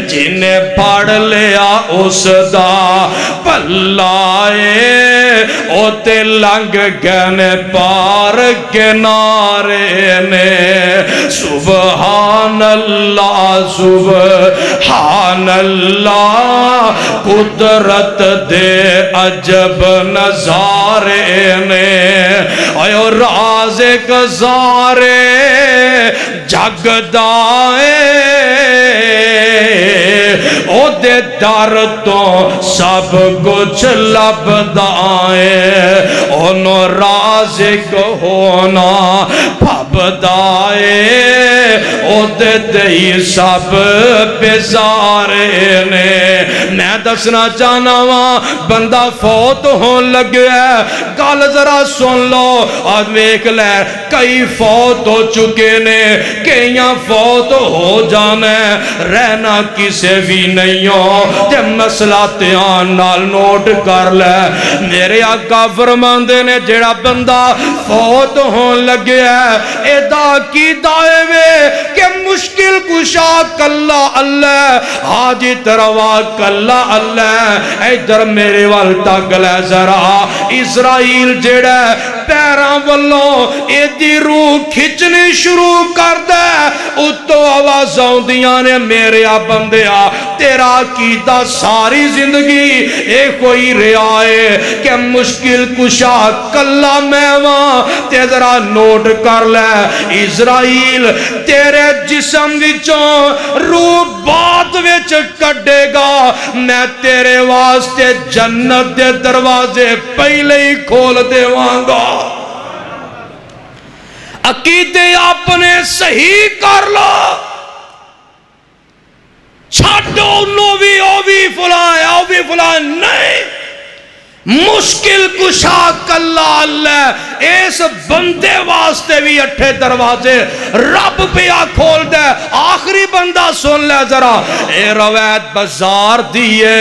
جنہیں پڑھ لیا اس دا پلہ او تے لنگ گنے پار کنارے نے سبحان اللہ سبحان اللہ قدرت دے عجب نظارے نے اور رازق زارے جگدا او دے در تو سب کچھ لبدا اونو رازق ہونا پھبدا او دے دئی سب بیزارے نے میں دسنا چاہنا وہاں بندہ فوت ہون لگے گل ذرا سن لو آج ویک لے کئی فوت ہو چکے نے کئیاں فوت ہو جانے رہنا کسے بھی نہیں ہو جب مسئلہ تیان نال نوٹ کر لے میرے آقا فرماندے نے جڑا بندہ فوت ہون لگے ادا کی دائیوے کہ مشکل کشا کلا اللہ حاجی تروا کلا اللہ ایدر میرے والتا گلے ذرا اسرائیل جڑا پیران والوں ایدی روح کھچنی شروع کر دے اتو آوازوں دیاں نے میرے بندیا تیرا کیتا ساری زندگی ایک کوئی رعائے کہ مشکل کشا کلا میوان تے ذرا نوٹ کر لے اسرائیل تیرے جسم وچوں روح بات وچ کڈے گا میں تیرے واسطے جنت دے دروازے پہلے ہی کھول دے وانگا عقیدے اپنے صحیح کر لو چھاڑو نووی اووی فلان نہیں مشکل کشا کلا اللہ اس بندے واسطے بھی اٹھے دروازے رب پیا کھول دے آخری بندہ سن لے ذرا اے روایت بزار دیئے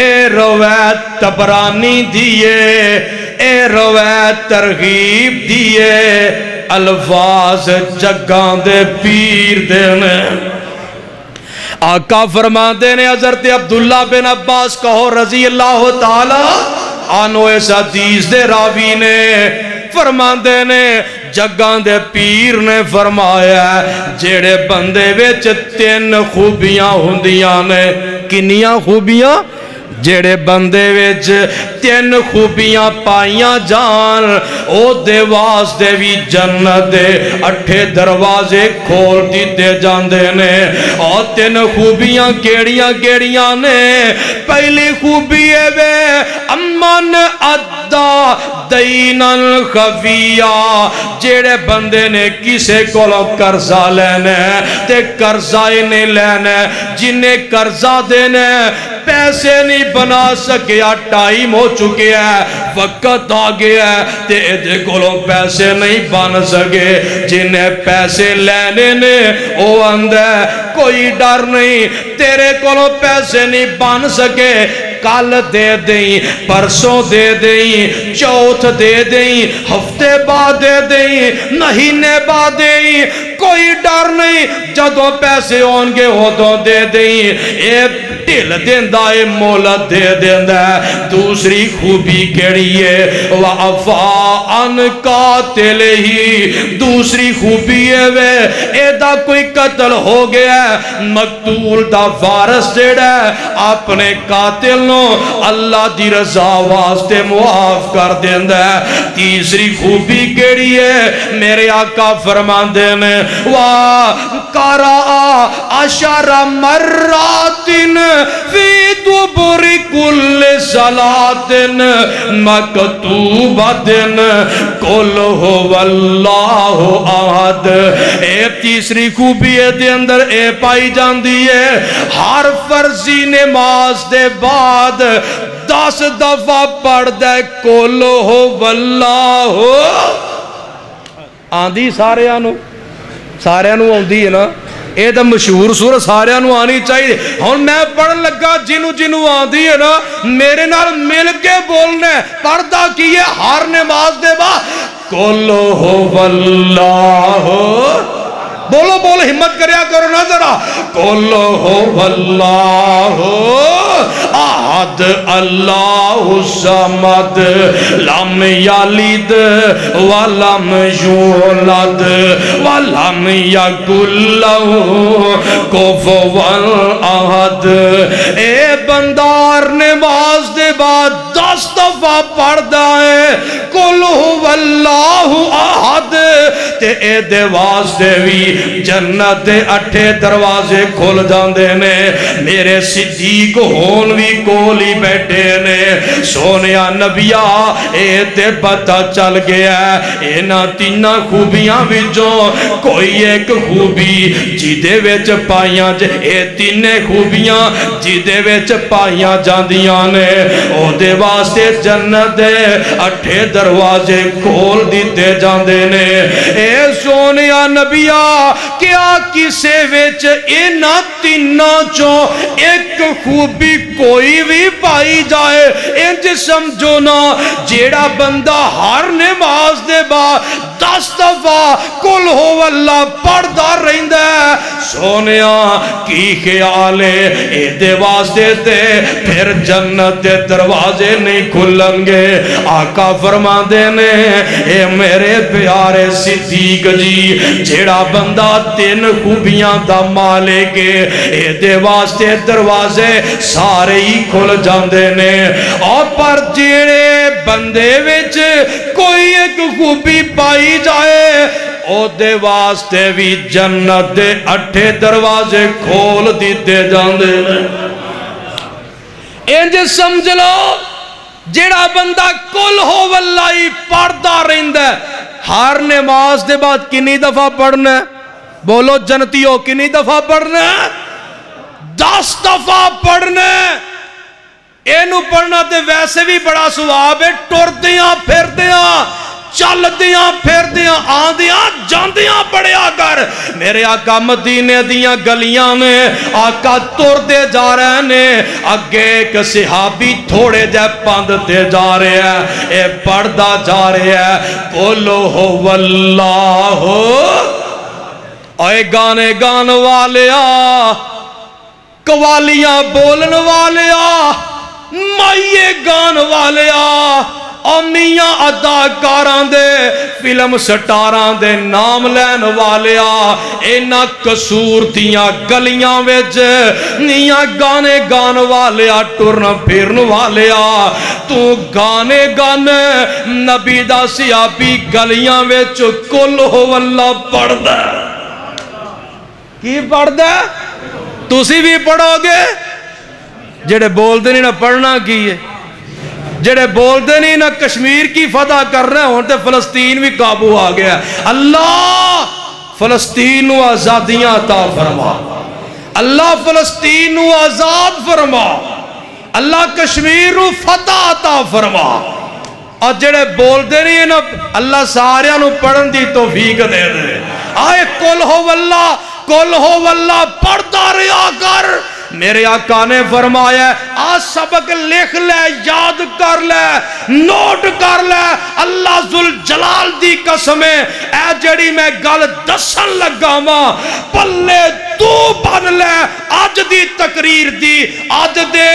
اے روایت تبرانی دیئے اے روایت ترغیب دیئے الفاظ جگاں دے پیر دینے آقا فرما دینے حضرت عبداللہ بن عباس کہو رضی اللہ تعالی آنو اس حدیث دے راوی نے فرما دینے جگاں دے پیر نے فرمایا جیڑے بندے ویچ 3 خوبیاں ہوندیاں نے کنیاں خوبیاں جیڑے بندے ویچ 3 خوبیاں پائیاں جان او دے واسطے بھی جنت دے 8 دروازے کھول دیتے جاندے نے اور 3 خوبیاں کیڑیاں نے پہلی خوبی ہے وے امن ادا دین الخفیہ جیڑے بندے نے کسے کولو قرضہ لینے تے قرضہ ہی نہیں لینے جنہیں قرضہ دینے پیسے نہیں بنا سکیا ٹائم ہو چکے ہیں وقت آگیا ہے تے کولو پیسے نہیں بن سکے جنہیں پیسے لینے نے او اندھے کوئی ڈر نہیں تیرے کولو پیسے نہیں بن سکے کل دے دیں پرسوں دے دیں چوتھ دے دیں ہفتے بعد دے دیں مہینے بعد دیں کوئی ڈر نہیں جدوں پیسے ہونگے ہو تو دے دیں اے ٹھل دیندہ اے مولت دے دیندہ دوسری خوبی کیڑی ہے وَعَفَا عَنْ قَاتِلِهِ دوسری خوبی ہے وے ایدہ کوئی قتل ہو گیا مقتول دا وارث جیڑا اپنے قاتل اللہ دی رضا واسطے معاف کر دیندہ تیسری خوبی کیڑی ہے میرے آقا فرمان دینے وَقَرَعَ عَشَرَ مَرَّاتٍ فِي دُبُرِ كُلِّ صَلَاتٍ مَكْتُوبَةٍ قُلْ هُوَ اللَّهُ أَحَدٌ اے تیسری خوبی دے اندر اے پائی جاندی ہے ہر فرضی نماز دے بعد 10 دفعہ پڑھ دے قُلْ هُوَ اللَّهُ آندھی سارے آنو آندھی ہے نا اے دا مشہور سورہ سارے آنو آنی چاہیے اور میں پڑھ لگا جنو آندھی ہے نا میرے نال مل کے بولنے پردہ کیے ہر نماز دے با قُلْ هُوَ اللَّهُ بولو ہمت کریا کرو نا ذرا قُلْ هُوَ اللَّهُ احد اللہ الصمد لم یلد ولم یولد ولم یکن لہ کفوا احد اے بندار نماز دے بعد 10 دفعہ پڑھ دائے قُلْ هُوَ اللَّهُ احد تے اے دے واسطے بھی جنت دے 8 دروازے کھل جاندے نے میرے صدیق ہون بھی کول ہی بیٹھے نے سونیا نبیا اے تے پتہ چل گیا اینا 3 خوبیاں وچوں کوئی ایک خوبی جیدے وچ پائیاں اے 3 خوبیاں جیدے وچ پائیاں جاندیاں نے او دے واسطے جنت دے 8 دروازے کھول دیتے جاندے نے اے سونیا نبیا کیا کسے وچ اینا 3 چوں ایک خوبی کوئی بھی پائی جائے انج سمجھو نا جیڑا بندہ ہر نماز دے بعد 10 دفعہ قل ہو اللہ پڑھدا رہندا ہے سونیا کی خیال ہے اے دے واسطے تے پھر جنت دے دروازے نہیں کھلن گے آقا فرماندے نے اے میرے پیارے صدیق جی جیڑا بندہ 3 خوبیاں دا مالک اے دے واسطے دروازے سارے ہی کھل جاندے نے اور پر جیڑے بندے وچ کوئی ایک خوبی پائی جائے او دے واسطے بھی جنت دے 8 دروازے کھول دیتے جاندے نے انج سمجھ لو جیڑا بندہ کل ہو واللہ پڑھدا رہندا ہے ہر نماز دے بعد کنی دفعہ پڑھنا ہے بولو جنتیوں کنی دفعہ پڑھنا ہے 10 دفعہ پڑھنا ہے اینو پڑھنا تے ویسے بھی بڑا ثواب ہے ٹردیاں پھردیاں چل دیاں پھر دیاں آندیاں جاندیاں پڑھیا کر میرے آقا مدینے دیاں گلیاں میں آقا تر دے جا رہے نے اگے ایک صحابی تھوڑے جے پاندتے جا رہے ہیں اے پڑھدا جا رہے ہیں قل ہو اللہ اے گانے گان والیا قوالیاں بولن والیا مائیے گان والیا اور میاں اداکاران دے فلم سٹاران دے نام لین والیا اینا قصور دیاں گلیاں ویج نیاں گانے گان والیا ٹرن پھرن والیا تو گانے گان نبی دا سیابی گلیاں ویج کل ہو اللہ پڑھ دے کی پڑھ دے تُسی بھی پڑھو گے جڑے بول دے نہیں نہ پڑھنا کی ہے جڑے بول دے نہیں نہ کشمیر کی فتح کر رہے ہیں تے فلسطین بھی قابو آ گیا اللہ فلسطین نو آزادیاں عطا فرما اللہ فلسطین نو آزاد فرما اللہ کشمیر نو فتح عطا فرما اور جڑے بول دے نہیں نا اللہ ساریاں نو پڑھن دی توفیق دے دے آئے کل ہو واللہ پڑھتا رہا کر میرے آقا نے فرمایا آج سبق لکھ لے یاد کر لے نوٹ کر لے اللہ ذوالجلال دی قسمیں اے جڑی میں گل دسن لگا ماں پلے تو بن لے آج دی تقریر دی آج دے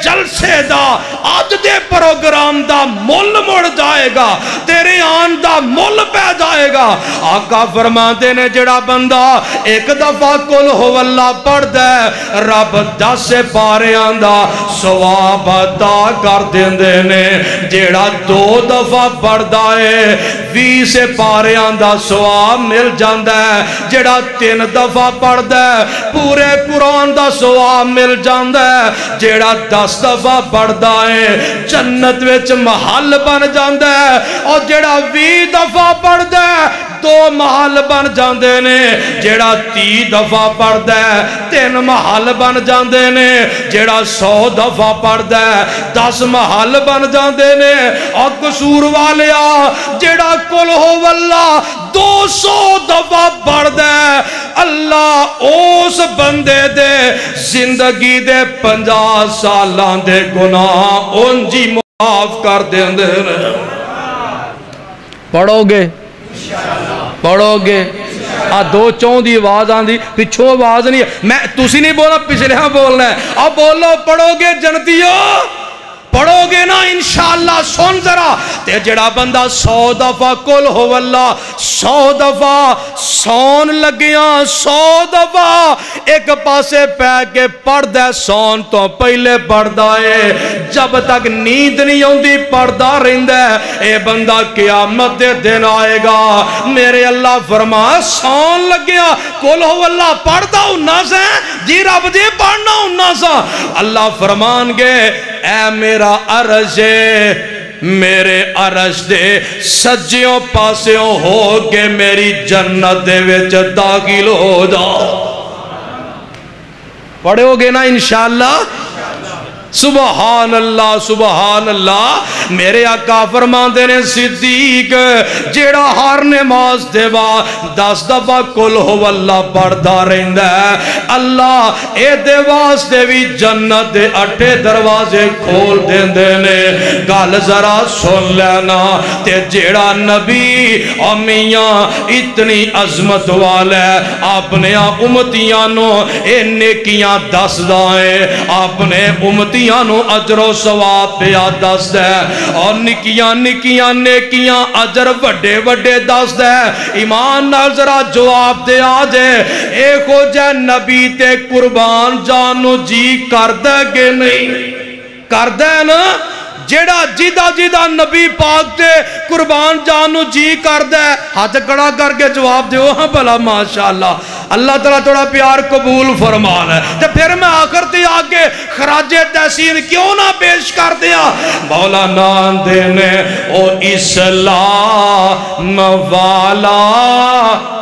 جلسے دا آج دے پروگرام دا مول مڑ جائے گا تیرے آن دا مول پہ جائے گا آقا فرماتے نے جڑا بندہ ایک دفعہ کل ہو اللہ پڑھ دے رب 10 پارے آندہ ثواب عطا کر دیندے نے جیڑا 2 دفعہ پڑھ دائے 20 پارے آندہ ثواب مل جاندہ ہے جیڑا 3 دفعہ پڑھ دائے پورے قرآن دا ثواب مل جاندہ ہے جیڑا 10 دفعہ پڑھ دائے جنت وچ محل بن جاندہ ہے اور جیڑا 20 دفعہ پڑھ دائے 2 محل بن جاندے نے جیڑا 30 دفعہ پڑھ دائے 3 محل بن جاندے نے جیڑا 100 دفعہ پڑھ دائے 10 محل بن جاندے نے اور قصور والیا جیڑا کل ہو واللہ 200 دفعہ پڑھ دائے اللہ اس بندے دے زندگی دے 50 سالان دے گناہ انجی معاف کر دیندے نے پڑھو گے پڑھو گے دو چون دی آواز آن دی پچھو آواز نہیں میں تُسی نہیں بولا پچھلے ہاں بولنا ہے اب بولو پڑھو گے جنتیوں پڑھو گے نا انشاءاللہ سن ذرا تے جڑا بندہ 100 دفعہ قل ہو اللہ 100 دفعہ سون لگیاں 100 دفعہ ایک پاسے پہ کے پڑھ دے سون تو پہلے پڑھ دائے جب تک نیند نہیں ہوندی پڑھ دا رہندہ اے بندہ قیامت دے دن آئے گا میرے اللہ فرما سون لگیا قل ہو اللہ پڑھ دا انہا سے جی رب دے پڑھنا انہا سا اللہ فرمان گے اے میرا عرش میرے عرش دے سجیوں پاسیوں ہو کے میری جنت دے وچ داخل ہو جاؤ پڑھو گے نا انشاءاللہ سبحان اللہ میرے آقا فرماندے نے صدیق جیڑا ہر نماز دے بعد 10 دفعہ قل ہو اللہ پڑھدا رہندا ہے اللہ اے دے واسطے بھی جنت دے 8 دروازے کھول دیندے نے گل ذرا سن لینا تے جیڑا نبی امیاں اتنی عظمت والا ہے اپنے امتیاں نو اے نیکیاں دسدا ہے اپنے امتیاں نو اجر و ثواب پیا دس دے اور نکیاں نیکیاں اجر وڈے وڈے دس دے ایمان نال ذرا جواب دے آجے ایک ہو جائے نبی تے قربان جانو جی کر دے گے نہیں کر دے نا جیڑا جیدہ نبی پاک تے قربان جانو جی کر دے ہاتھ کڑا کر کے جواب دیو ہاں بھلا ماشاءاللہ اللہ تعالیٰ تھوڑا پیار قبول فرمانا ہے تو پھر میں آخر تے آگے خراج تحسین کیوں نہ پیش کر دیا مولانا دینے او اسلام والا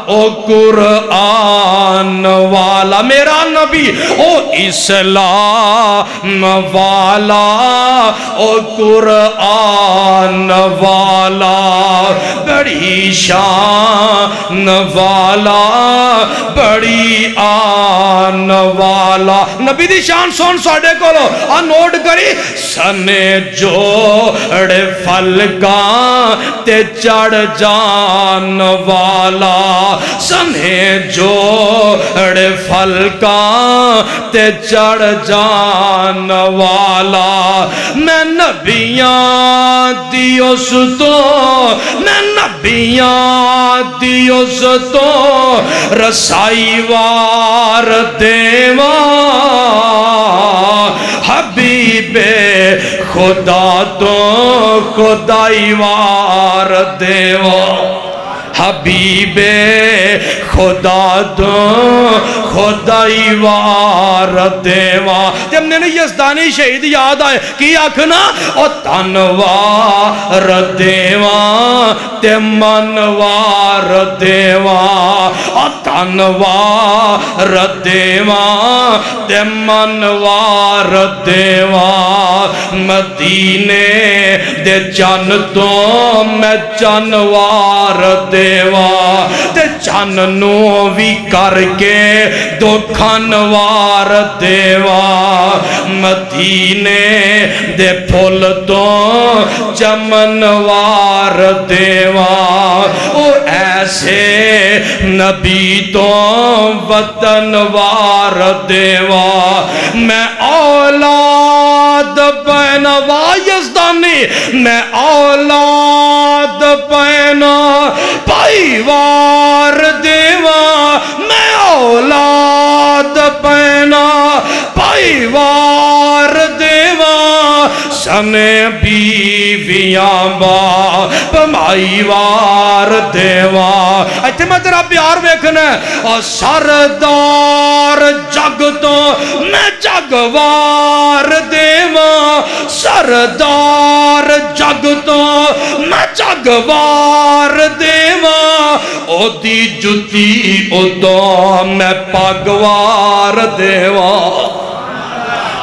او قرآن والا میرا نبی او اسلام والا او قرآن والا بڑی شان والا بڑی آن والا نبی دی شان سون ساڑھے کولو نوٹ کری سنے جوڑ فلکاں تے چڑھ جان والا سنے جوڑ فلکاں تے چڑھ جان والا میں نبیاں دیوس تو میں نبیاں دیوس تو رسائی وار دیواں حبیب خدا تو خدائی وار دیواں حبیب خدا تو خدائی وار دیوا جب نے یزدانی شہید یاد آئے کی آکھنا او تنوار دیوا تے منوار دیوا او تنوار دیوا تے منوار دیوا مدینے دے چن تو میں چنوار دیوا تے چننو بھی کر کے دو کھنوار دیوا مدینے دے پھول تو چمنوار دیوا او ایسے نبی تو وطنوار دیوا میں اولاد پہنوا یزدانی میں اولاد پہنا پائیوار دیوا میں اولاد پہنا پائیوار دیوا سنے بیویاں باپ مائیوار دیوا ایتھے میں تیرا پیار ویکھنا ہے اور سردار جگ تو میں جگوار دیوا سردار جگ تو میں جگوار دیوا او دی جتی او دو میں پاگوار دیوا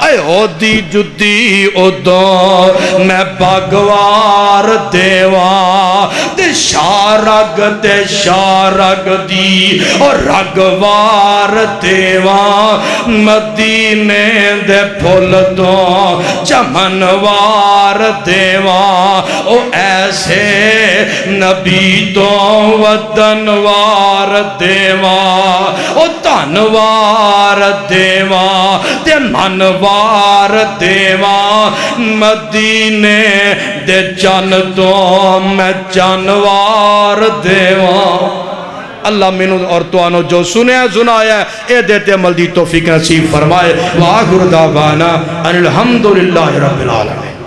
اے او دی جتی او دو میں پاگوار دیوا تے شارگ دی اور رگوار دیوا مدینے دے پھول تو چمنوار دیوا او ایسے نبی تو وطنوار دیوا او تنوار دیوا تے منوار وار دیواں مدینے دے چن تو میں چنوار دیواں اللہ مینو اور توانو جو سنیا سنایا ہے اے دیتے عمل دی توفیق نصیب فرمائے وآخر دعوانا ان الحمدللہ رب العالمین